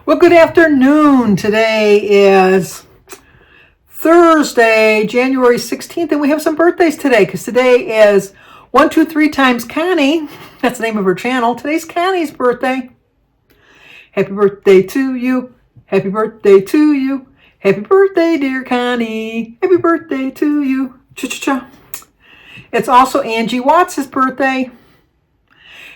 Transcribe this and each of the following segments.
Well, good afternoon. Today is Thursday, January 16th, and we have some birthdays today because today is 123 times Connie. That's the name of her channel. Today's Connie's birthday. Happy birthday to you. Happy birthday to you. Happy birthday, dear Connie. Happy birthday to you. Cha-cha-cha. It's also Angie Watts' birthday.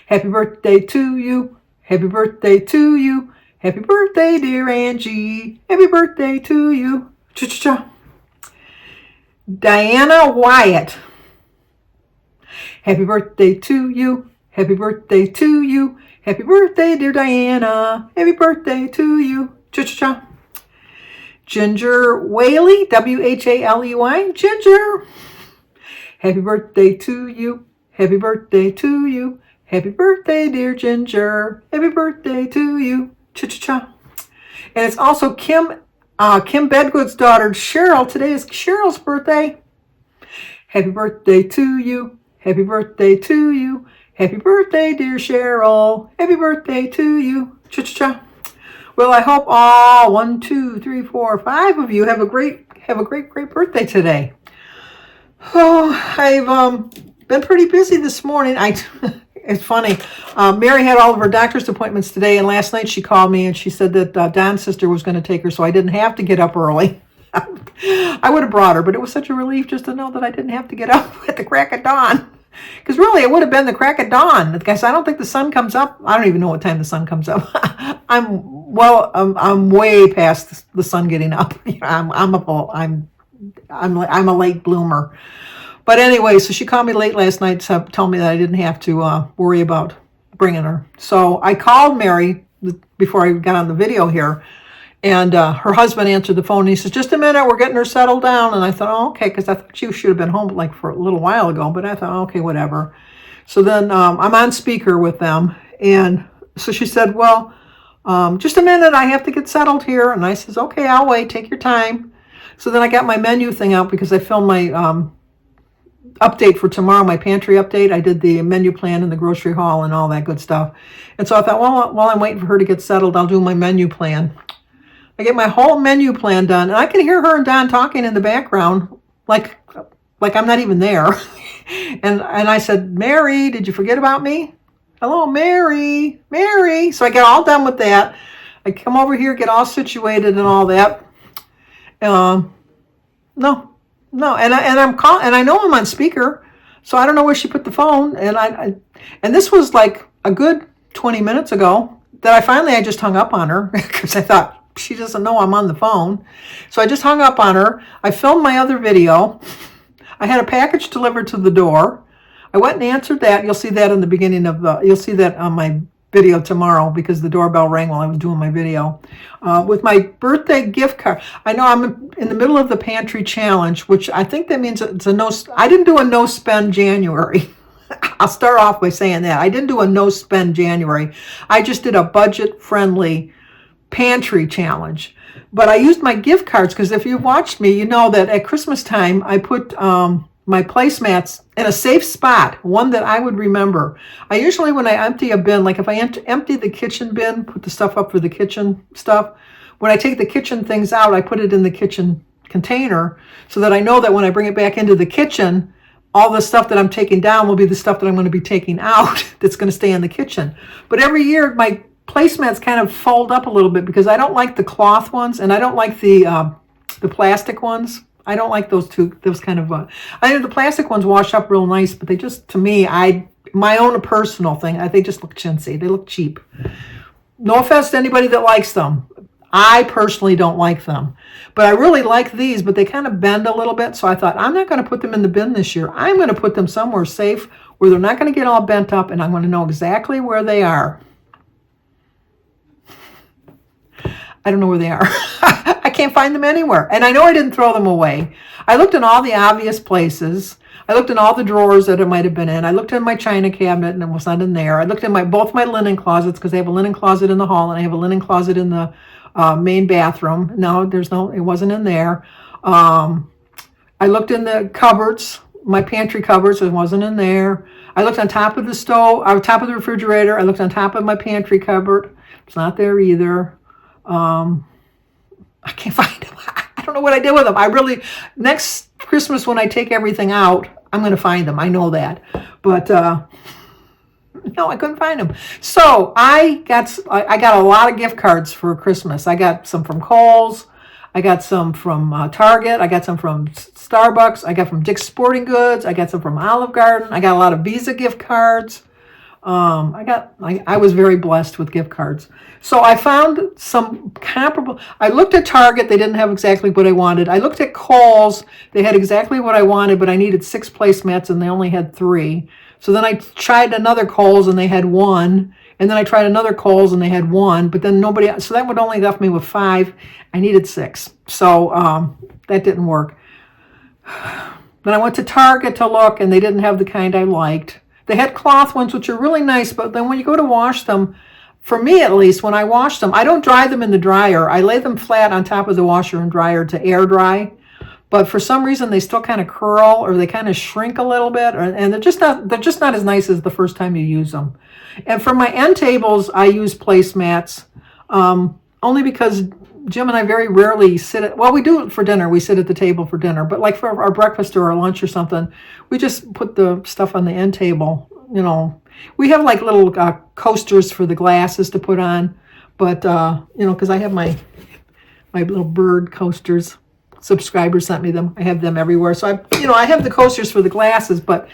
Happy birthday to you. Happy birthday to you. Happy birthday, dear Angie. Happy birthday to you. Cha-cha-cha. Diana Wyatt. Happy birthday to you. Happy birthday to you. Happy birthday, dear Diana. Happy birthday to you. Cha-cha-cha. Ginger Whaley, W-H-A-L-E-Y. Ginger. Happy birthday to you. Happy birthday to you. Happy birthday, dear Ginger. Happy birthday to you. Cha-cha-cha. And it's also Kim Bedgood's daughter, Cheryl. Today is Cheryl's birthday. Happy birthday to you. Happy birthday to you. Happy birthday, dear Cheryl. Happy birthday to you. Cha-cha-cha. Well, I hope all 1, 2, 3, 4, 5 of you have a great birthday today. Oh, I've been pretty busy this morning. It's funny. Mary had all of her doctor's appointments today, and last night she called me and she said that Don's sister was going to take her, so I didn't have to get up early. I would have brought her, but it was such a relief just to know that I didn't have to get up at the crack of dawn. Because really, it would have been the crack of dawn. Guys, I don't think the sun comes up. I don't even know what time the sun comes up. I'm way past the sun getting up. I'm a late bloomer. But anyway, so she called me late last night to tell me that I didn't have to worry about bringing her. So I called Mary before I got on the video here, and her husband answered the phone, and he says, just a minute, we're getting her settled down. And I thought, oh, okay, because I thought she should have been home like for a little while ago, but I thought, oh, okay, whatever. So then I'm on speaker with them, and so she said, well, just a minute, I have to get settled here. And I says, okay, I'll wait, take your time. So then I got my menu thing out because I filmed my update for tomorrow, my pantry update. I did the menu plan and the grocery haul and all that good stuff. And so I thought, well, while I'm waiting for her to get settled, I'll do my menu plan. I get my whole menu plan done, and I can hear her and Don talking in the background like I'm not even there. and I said, Mary, did you forget about me? Hello, Mary. So I get all done with that. I come over here, get all situated and all that. No, and I'm calling, and I know I'm on speaker, so I don't know where she put the phone. And this was like a good 20 minutes ago that I just hung up on her because I thought she doesn't know I'm on the phone. So I just hung up on her. I filmed my other video. I had a package delivered to the door. I went and answered that. You'll see that in the beginning of you'll see that on my video tomorrow because the doorbell rang while I was doing my video. With my birthday gift card. I know I'm in the middle of the pantry challenge, which I think that means it's I didn't do a no spend January. I'll start off by saying that. I didn't do a no spend January. I just did a budget friendly pantry challenge. But I used my gift cards because if you watched me, you know that at Christmas time I put my placemats in a safe spot, one that I would remember. I usually, when I empty a bin, like if I empty the kitchen bin, put the stuff up for the kitchen stuff, when I take the kitchen things out, I put it in the kitchen container so that I know that when I bring it back into the kitchen, all the stuff that I'm taking down will be the stuff that I'm going to be taking out that's going to stay in the kitchen. But every year, my placemats kind of fold up a little bit because I don't like the cloth ones and I don't like the plastic ones. I don't like those kind of, I think the plastic ones wash up real nice, but they just, to me, my own personal thing, they just look chintzy. They look cheap. No offense to anybody that likes them. I personally don't like them, but I really like these, but they kind of bend a little bit. So I thought, I'm not going to put them in the bin this year. I'm going to put them somewhere safe where they're not going to get all bent up, and I'm going to know exactly where they are. I don't know where they are. I can't find them anywhere. And I know I didn't throw them away. I looked in all the obvious places. I looked in all the drawers that it might have been in. I looked in my china cabinet and it was not in there. I looked in both my linen closets because I have a linen closet in the hall and I have a linen closet in the main bathroom. No, it wasn't in there. I looked in the cupboards, my pantry cupboards. It wasn't in there. I looked on top of the stove, on top of the refrigerator. I looked on top of my pantry cupboard. It's not there either. I can't find them. I don't know what I did with them. Next Christmas when I take everything out, I'm going to find them. I know that. But no, I couldn't find them. So I got a lot of gift cards for Christmas. I got some from Kohl's. I got some from Target. I got some from Starbucks. I got from Dick's Sporting Goods. I got some from Olive Garden. I got a lot of Visa gift cards. I was very blessed with gift cards. So I found some comparable. I looked at Target. They didn't have exactly what I wanted. I looked at Kohl's. They had exactly what I wanted, but I needed 6 placemats and they only had 3. So then I tried another Kohl's and they had 1. And then I tried another Kohl's and they had 1. But then nobody. So that would only left me with 5. I needed 6. So that didn't work. Then I went to Target to look and they didn't have the kind I liked. They had cloth ones, which are really nice, but then when you go to wash them, for me at least, when I wash them, I don't dry them in the dryer. I lay them flat on top of the washer and dryer to air dry. But for some reason, they still kind of curl or they kind of shrink a little bit, and they're just not as nice as the first time you use them. And for my end tables, I use placemats, only because Jim and I very rarely we do it for dinner. We sit at the table for dinner, but like for our breakfast or our lunch or something, we just put the stuff on the end table. You know, we have like little coasters for the glasses to put on, but because I have my little bird coasters. Subscribers sent me them. I have them everywhere. So I have the coasters for the glasses, but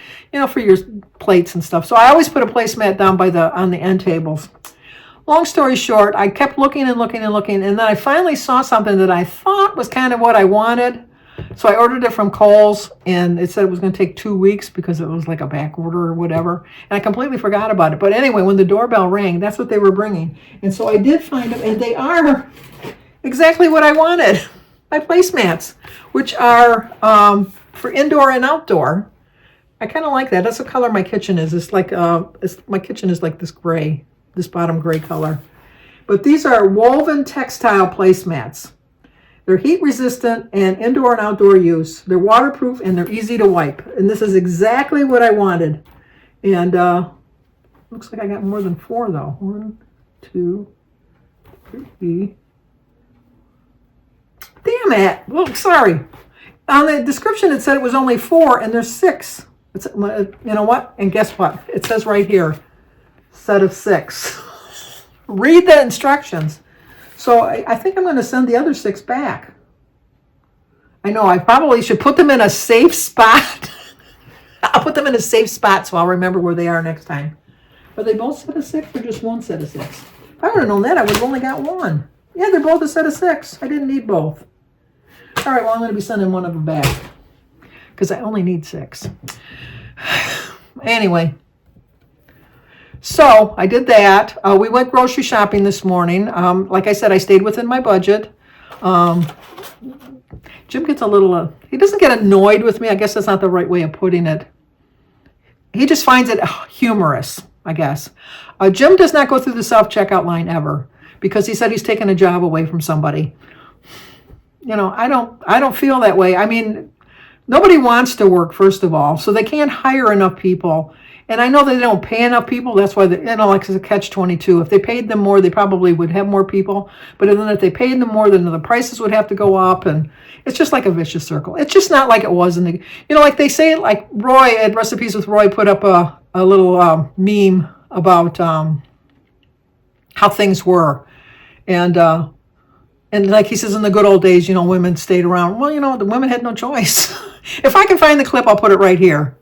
for your plates and stuff. So I always put a placemat down on the end tables. Long story short, I kept looking and looking and looking, and then I finally saw something that I thought was kind of what I wanted. So I ordered it from Kohl's, and it said it was going to take 2 weeks because it was like a back order or whatever. And I completely forgot about it. But anyway, when the doorbell rang, that's what they were bringing. And so I did find them, and they are exactly what I wanted. My placemats, which are for indoor and outdoor. I kind of like that. That's the color my kitchen is. It's like my kitchen is like this gray, this bottom gray color. But these are woven textile placemats. They're heat resistant and indoor and outdoor use. They're waterproof and they're easy to wipe. And this is exactly what I wanted. And looks like I got more than 4 though. 1, 2, 3. Damn it. Look, sorry. On the description, it said it was only 4, and there's 6. You know what? And guess what? It says right here, set of 6. Read the instructions. So I think I'm going to send the other 6 back. I know I probably should put them in a safe spot. I'll put them in a safe spot so I'll remember where they are next time. Are they both set of 6 or just one set of 6? If I would have known that, I would have only got 1. Yeah, they're both a set of 6. I didn't need both. All right, well, I'm going to be sending one of them back because I only need 6. Anyway, so I did that. We went grocery shopping this morning. Like I said, I stayed within my budget. Jim gets a little, he doesn't get annoyed with me. I guess that's not the right way of putting it. He just finds it humorous, I guess. Jim does not go through the self-checkout line ever because he said he's taken a job away from somebody. I don't feel that way. I mean, nobody wants to work, first of all, so they can't hire enough people. And I know they don't pay enough people. That's why, like it's a catch-22. If they paid them more, they probably would have more people. But then if they paid them more, then the prices would have to go up. And it's just like a vicious circle. It's just not like it was in the, like they say, like Roy at Recipes with Roy put up a little meme about how things were. And like he says, in the good old days, women stayed around. Well, the women had no choice. If I can find the clip, I'll put it right here.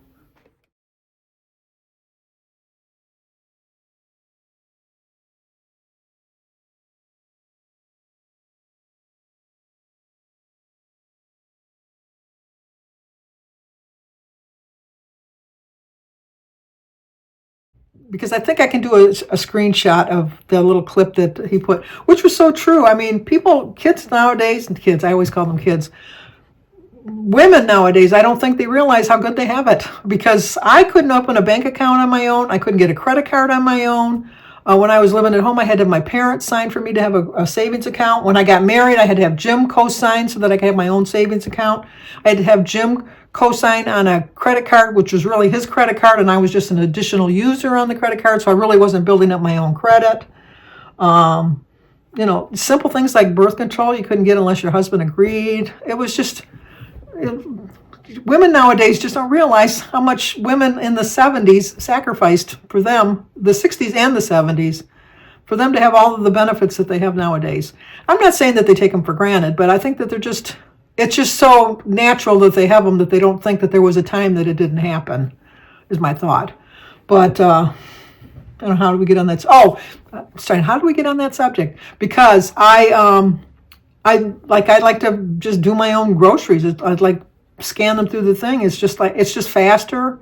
Because I think I can do a screenshot of the little clip that he put, which was so true. I mean, kids nowadays, I always call them kids, women nowadays, I don't think they realize how good they have it. Because I couldn't open a bank account on my own. I couldn't get a credit card on my own. When I was living at home, I had to have my parents sign for me to have a savings account. When I got married, I had to have Jim co-sign so that I could have my own savings account. I had to have Jim co-sign on a credit card, which was really his credit card, and I was just an additional user on the credit card, so I really wasn't building up my own credit. simple things like birth control you couldn't get unless your husband agreed. It was just, women nowadays just don't realize how much women in the 70s sacrificed for them, the 60s and the 70s, for them to have all of the benefits that they have nowadays. I'm not saying that they take them for granted, but I think that it's just so natural that they have them that they don't think that there was a time that it didn't happen, is my thought. But, I don't know, how do we get on that? Sorry, how do we get on that subject? Because I like to just do my own groceries. I'd like scan them through the thing. It's just faster,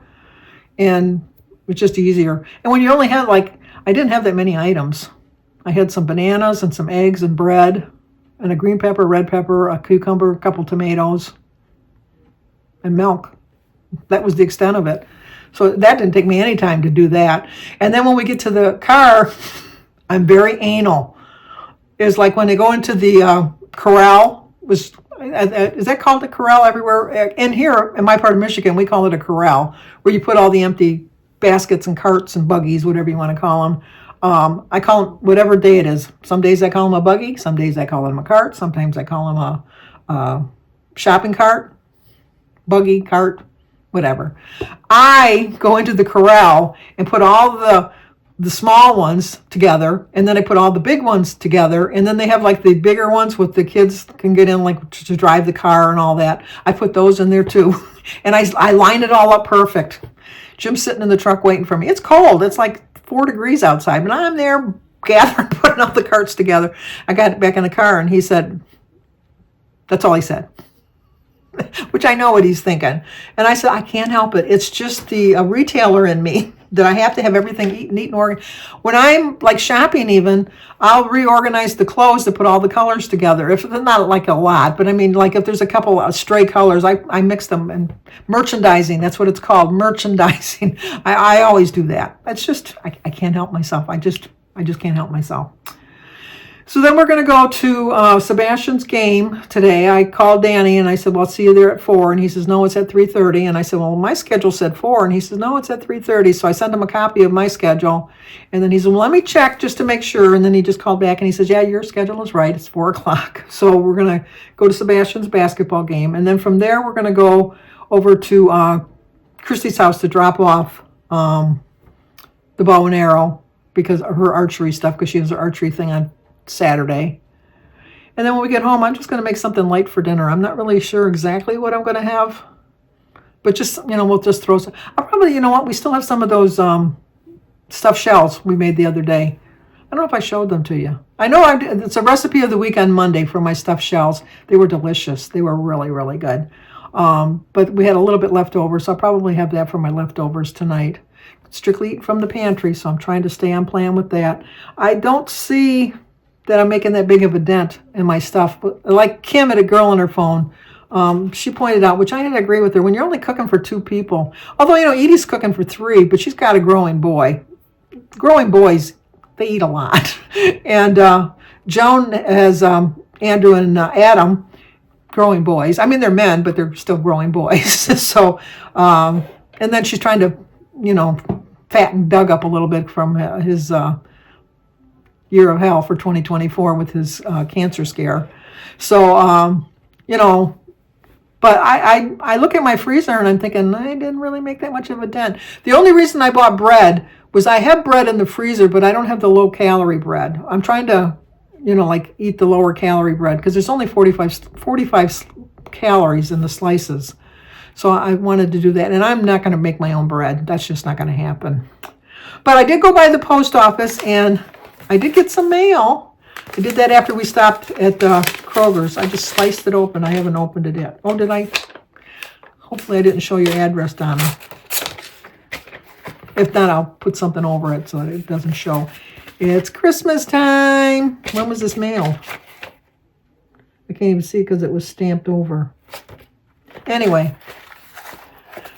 and it's just easier. And when you only had I didn't have that many items. I had some bananas and some eggs and bread and a green pepper, red pepper, a cucumber, a couple tomatoes, and milk. That was the extent of it. So that didn't take me any time to do that. And then when we get to the car, I'm very anal. It's like when they go into the corral. Is that called a corral everywhere? In here, in my part of Michigan, we call it a corral, where you put all the empty baskets and carts and buggies, whatever you want to call them. I call them whatever day it is. Some days I call them a buggy. Some days I call them a cart. Sometimes I call them a shopping cart, buggy, cart, whatever. I go into the corral and put all the small ones together, and then I put all the big ones together, and then they have the bigger ones with the kids can get in to drive the car and all that. I put those in there too. And I line it all up perfect. Jim's sitting in the truck waiting for me. It's cold. It's 4 degrees outside, but I'm there gathering, putting all the carts together. I got back in the car, and he said, that's all he said. Which I know what he's thinking. And I said, I can't help it. It's just the retailer in me that I have to have everything neat and organized. When I'm shopping even, I'll reorganize the clothes to put all the colors together. If not a lot, but I mean if there's a couple of stray colors, I mix them. And merchandising, that's what it's called, merchandising. I always do that. It's just, I can't help myself. I just can't help myself. So then we're going to go to Sebastian's game today. I called Danny and I said, well, I'll see you there at 4. And he says, no, it's at 3:30. And I said, well, my schedule said 4. And he says, no, it's at 3:30. So I sent him a copy of my schedule. And then he said, well, let me check just to make sure. And then he just called back and he says, yeah, your schedule is right. It's 4 o'clock. So we're going to go to Sebastian's basketball game. And then from there, we're going to go over to Christy's house to drop off the bow and arrow because of her archery stuff, because she has her archery thing on Saturday. And then when we get home, I'm just going to make something light for dinner. I'm not really sure exactly what I'm going to have, but just, we'll just throw some. I'll probably, we still have some of those stuffed shells we made the other day. I don't know if I showed them to you. I know it's a recipe of the week on Monday for my stuffed shells. They were delicious. They were really, really good. But we had a little bit left over, so I'll probably have that for my leftovers tonight. Strictly eaten from the pantry, so I'm trying to stay on plan with that. I don't see that I'm making that big of a dent in my stuff. But like Kim had a girl on her phone, she pointed out, which I had to agree with her, when you're only cooking for 2 people, although, Edie's cooking for 3, but she's got a growing boy. Growing boys, they eat a lot. And Joan has Andrew and Adam, growing boys. I mean, they're men, but they're still growing boys. So, and then she's trying to, fatten Doug up a little bit from his year of hell for 2024 with his cancer scare. So, but I look at my freezer and I'm thinking, I didn't really make that much of a dent. The only reason I bought bread was I have bread in the freezer, but I don't have the low calorie bread. I'm trying to, eat the lower calorie bread because there's only 45 calories in the slices. So I wanted to do that. And I'm not going to make my own bread. That's just not going to happen. But I did go by the post office and I did get some mail. I did that after we stopped at Kroger's. I just sliced it open. I haven't opened it yet. Oh, did I? Hopefully I didn't show your address, Donna. If not, I'll put something over it so that it doesn't show. It's Christmas time. When was this mail? I can't even see because it was stamped over. Anyway.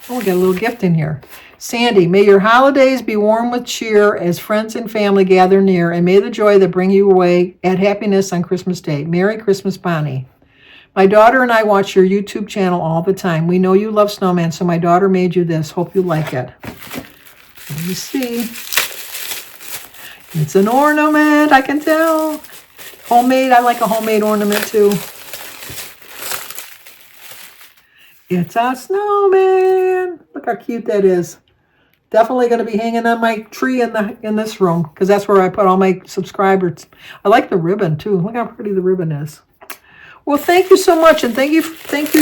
Oh, we got a little gift in here. Sandy, may your holidays be warm with cheer as friends and family gather near, and may the joy that bring you away add happiness on Christmas Day. Merry Christmas, Bonnie. My daughter and I watch your YouTube channel all the time. We know you love snowman, so my daughter made you this. Hope you like it. Let me see. It's an ornament, I can tell. Homemade, I like a homemade ornament too. It's a snowman. Look how cute that is. Definitely going to be hanging on my tree in this room because that's where I put all my subscribers. I like the ribbon too. Look how pretty the ribbon is. Well, thank you so much, and thank you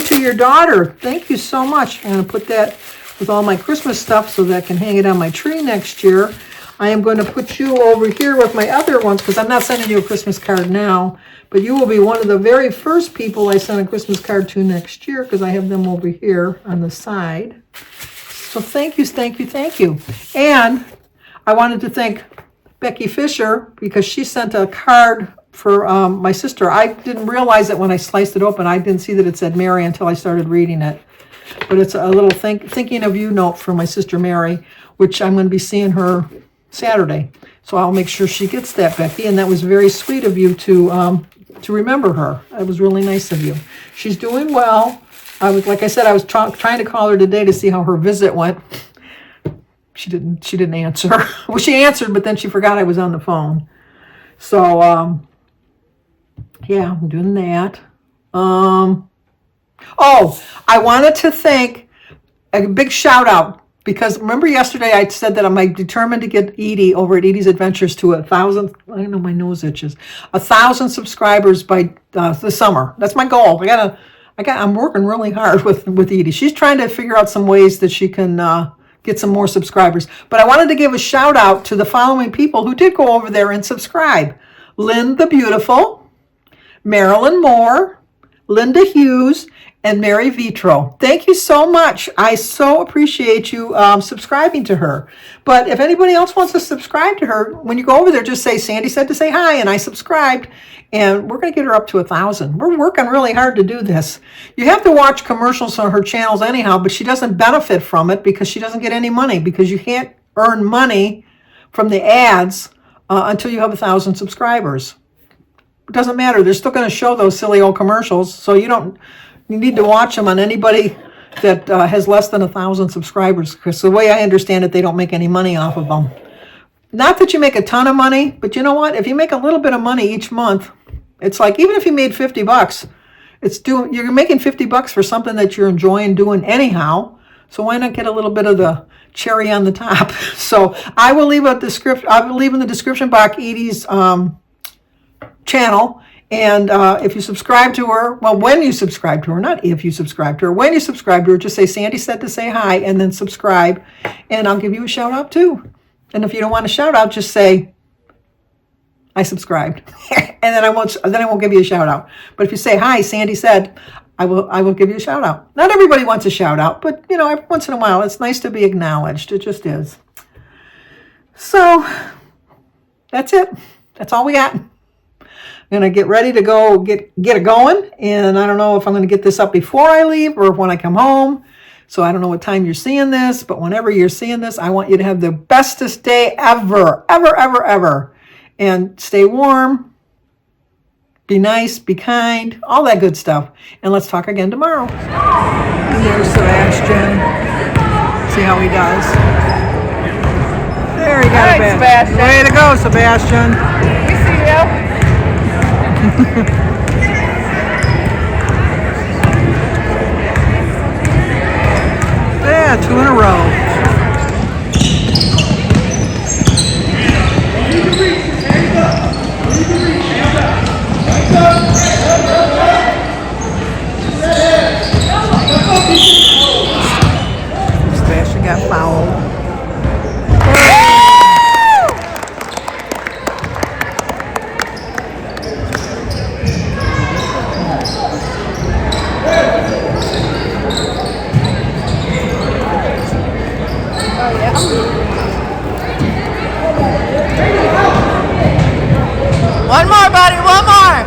to your daughter. Thank you so much. I'm going to put that with all my Christmas stuff so that I can hang it on my tree next year. I am going to put you over here with my other ones because I'm not sending you a Christmas card now, but you will be one of the very first people I send a Christmas card to next year because I have them over here on the side. So thank you, thank you, thank you. And I wanted to thank Becky Fisher because she sent a card for my sister. I didn't realize it when I sliced it open. I didn't see that it said Mary until I started reading it. But it's a little thinking of you note from my sister Mary, which I'm going to be seeing her Saturday. So I'll make sure she gets that, Becky. And that was very sweet of you to remember her. It was really nice of you. She's doing well. Like I said, I was trying to call her today to see how her visit went. She didn't answer. Well, she answered, but then she forgot I was on the phone. So, yeah, I'm doing that. Oh, I wanted to thank a big shout out because remember yesterday I said that I'm determined to get Edie over at Edie's Adventures to 1,000. I know my nose itches. 1,000 subscribers by the summer. That's my goal. I'm working really hard with Edie. She's trying to figure out some ways that she can get some more subscribers. But I wanted to give a shout out to the following people who did go over there and subscribe. Lynn the Beautiful, Marilyn Moore, Linda Hughes, and Mary Vitro. Thank you so much. I so appreciate you subscribing to her. But if anybody else wants to subscribe to her, when you go over there, just say, Sandy said to say hi, and I subscribed. And we're going to get her up to 1,000. We're working really hard to do this. You have to watch commercials on her channels anyhow, but she doesn't benefit from it because she doesn't get any money because you can't earn money from the ads until you have 1,000 subscribers. It doesn't matter. They're still going to show those silly old commercials, so you need to watch them on anybody that has less than 1,000 subscribers because the way I understand it, they don't make any money off of them. Not that you make a ton of money, but you know what? If you make a little bit of money each month, it's like even if you made $50, you're making $50 for something that you're enjoying doing anyhow. So why not get a little bit of the cherry on the top? So I will leave in the description box Edie's channel. And if you subscribe to her, well, when you subscribe to her, not if you subscribe to her, when you subscribe to her, just say Sandy said to say hi and then subscribe. And I'll give you a shout out too. And if you don't want a shout out, just say I subscribed. And then I won't give you a shout out. But if you say hi, Sandy said, I will give you a shout out. Not everybody wants a shout out, but every once in a while it's nice to be acknowledged. It just is. So that's it. That's all we got. I'm going to get ready to go get it going. And I don't know if I'm going to get this up before I leave or when I come home. So I don't know what time you're seeing this, but whenever you're seeing this, I want you to have the bestest day ever, ever, ever, ever. And stay warm, be nice, be kind, all that good stuff. And let's talk again tomorrow. And there's Sebastian. See how he does. There, he got it back. Sebastian. Way to go, Sebastian. We see you. Yeah, 2 in a row. Sebastian got fouled. One more, buddy, one more.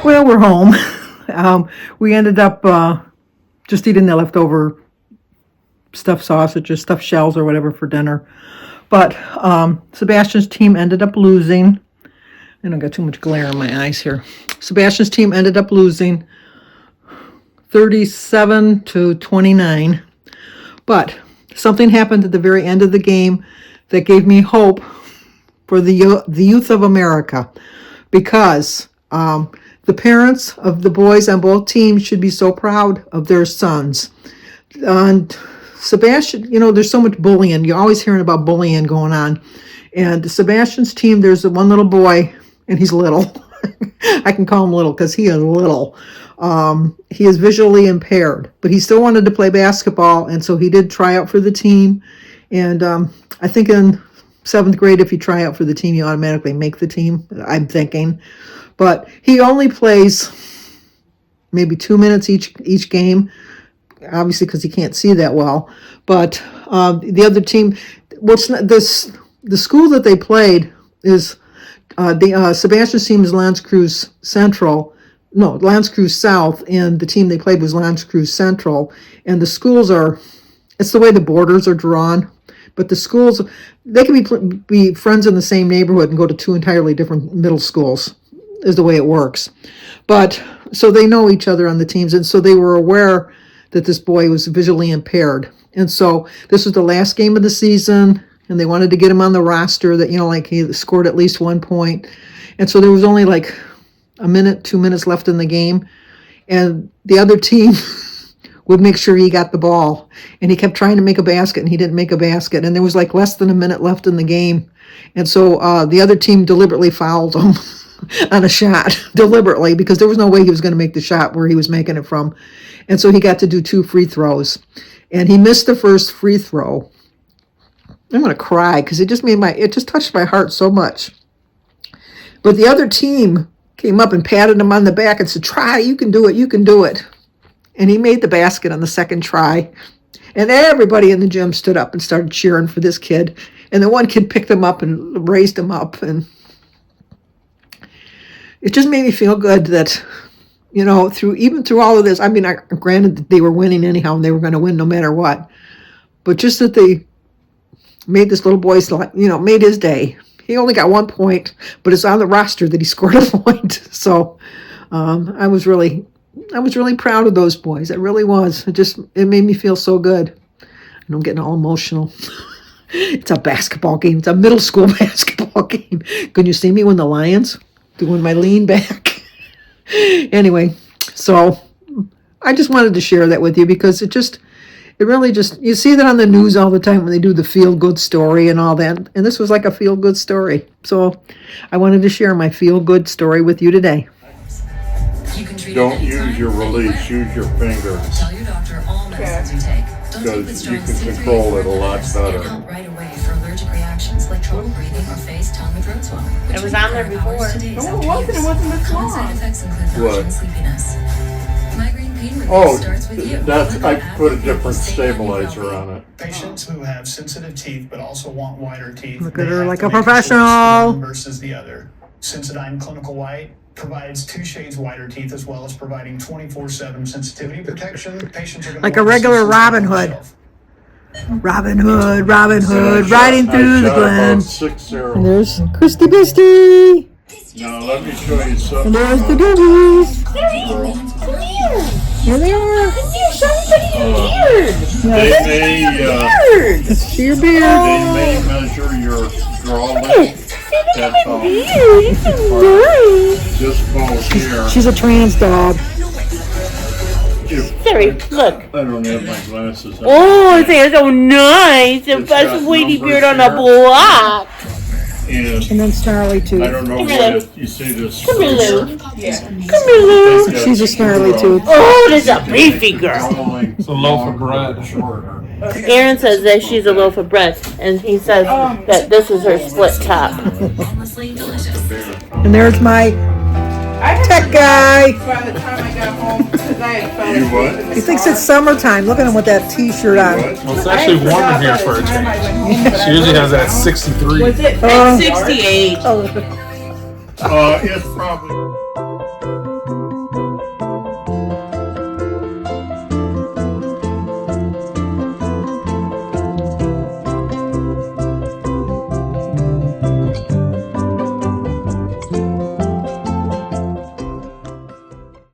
Well, we're home. We ended up just eating the leftover stuffed sausages, stuffed shells or whatever for dinner. But Sebastian's team ended up losing. I don't got too much glare in my eyes here. Sebastian's team ended up losing 37-29. But something happened at the very end of the game that gave me hope for the youth of America, because the parents of the boys on both teams should be so proud of their sons. And Sebastian, there's so much bullying. You're always hearing about bullying going on. And Sebastian's team, there's one little boy, and he's little. I can call him little because he is little. He is visually impaired, but he still wanted to play basketball, and so he did try out for the team. And I think in 7th grade, if you try out for the team, you automatically make the team, I'm thinking. But he only plays maybe 2 minutes each game, obviously because he can't see that well. But the other team, the school that they played is Sebastian's team is L'Anse Creuse South, and the team they played was L'Anse Creuse Central. And the schools it's the way the borders are drawn. But the schools, they can be friends in the same neighborhood and go to 2 entirely different middle schools, is the way it works. But so they know each other on the teams, and so they were aware that this boy was visually impaired. And so this was the last game of the season, and they wanted to get him on the roster that, like he scored at least 1 point. And so there was only like a minute, 2 minutes left in the game, and the other team would make sure he got the ball, and he kept trying to make a basket, and he didn't make a basket, and there was like less than a minute left in the game. And so the other team deliberately fouled him on a shot, deliberately, because there was no way he was going to make the shot where he was making it from. And so he got to do 2 free throws, and he missed the first free throw. I'm going to cry because it just touched my heart so much. But the other team came up and patted him on the back and said, "Try, you can do it, you can do it." And he made the basket on the second try. And everybody in the gym stood up and started cheering for this kid. And the one kid picked him up and raised him up. And it just made me feel good that, through all of this, I mean, granted that they were winning anyhow, and they were going to win no matter what. But just that they made this little boy's, made his day. He only got 1 point, but it's on the roster that he scored a point. So I was really proud of those boys. It really was. It made me feel so good. And I'm getting all emotional. It's a basketball game. It's a middle school basketball game. Can you see me when the Lions doing my lean back? Anyway, so I just wanted to share that with you because it really you see that on the news all the time when they do the feel-good story and all that. And this was like a feel-good story. So I wanted to share my feel-good story with you today. Don't use your release, use your finger. Tell your doctor all medicines you take. Don't take Because you can control it a lot better. Help right away for allergic reactions like trouble breathing or face, tongue, or throat swelling. It was on there before. No, it wasn't this Common side long. effects include What? nausea and sleepiness. Migraine pain relief Oh, starts with you. I put a different stabilizer on it. Patients who have sensitive teeth but also want whiter teeth. Look they at her have like to a make the choice professional. one versus the other. Sensodyne Clinical White provides 2 shades whiter teeth as well as providing 24/7 sensitivity protection. Patients are going Like a regular Robin Hood. Robin Hood, riding through the glen. 6-0. And there's Christy Bisty. Now let me show you something. And there's the doobies. Here they are. See your beard. They may measure your draw length. That's all. Just go here. She's a trans dog. Sorry, look. I don't have my glasses on. Oh, they're so nice. The It's got best Weedy numbers beard on the here. block. And then Snarly too. I don't know Come what here, you see this. Come here, Lou. Yeah. Come here, Lou. She's a snarly too. Oh, there's a beefy girl. It's a loaf of bread. Aaron says that she's a loaf of bread, and he says that this is her split top. Endlessly delicious. And there's my tech guy. By the time I got home, because I had fell You asleep what? in the He thinks car. it's summertime. Look at him with that t-shirt on. Well, it's actually warm in here for a change. She usually has that 63. Was it Oh. 68? Oh. It's probably.